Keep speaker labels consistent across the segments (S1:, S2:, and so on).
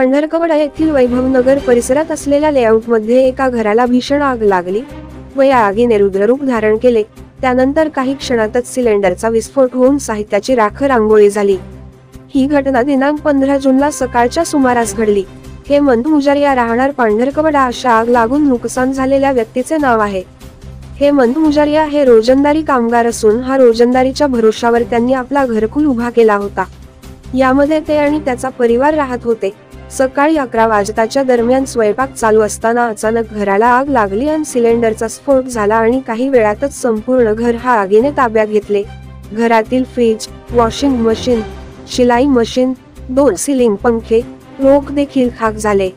S1: पांढरकवडा येथील वैभवनगर परिसरात असलेल्या लेआउटमध्ये एका घराला भीषण आग लागली व या आगीने रुद्ररूप धारण केले। त्यानंतर काही क्षणातच सिलेंडरचा विस्फोट होऊन साहित्याची राख रांगोळी झाली। ही घटना दिनांक 15 जूनला सकाळच्या सुमारास घडली। हेमंत मुजारिया राहणार पांढरकवडा अशा आग लागून नुकसान झालेल्या व्यक्तीचे नाव आहे। हेमंत मुजारिया हे रोजंदारी कामगार असून हा रोजंदारीच्या भरोशावर त्यांनी आपला घरकुल उभा केला होता। यामध्ये ते आणि त्याचा परिवार राहत होते। सकाळी 11 वाजताच्या दरम्यान स्वयंपाक चालू असताना अचानक घराला आग लागली आणि सिलेंडरचा स्फोट झाला आणि काही वेळातच संपूर्ण घर हा आगीने ताब्यात घेतले। घरातील फ्रीज, वॉशिंग मशीन, शिलाई मशीन, 2 सिलिंग पंखे, रोख देखील खाक झाले।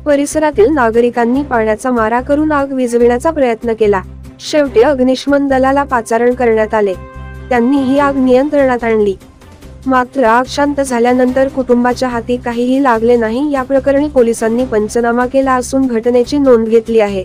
S1: परिसरातील नागरिकांनी पाण्याचा मारा करून आग विझविण्याचा प्रयत्न केला। शेवटी अग्निशमन दलाला पाचारण करण्यात आले। त्यांनी ही आग नियंत्रणात आणली। मात्र आग शांत झाल्यानंतर कुटुंबाच्या हाती काहीही लागले नाही। या प्रकरणी पोलिसांनी पंचनामा केला असून घटनेची नोंद घेतली आहे।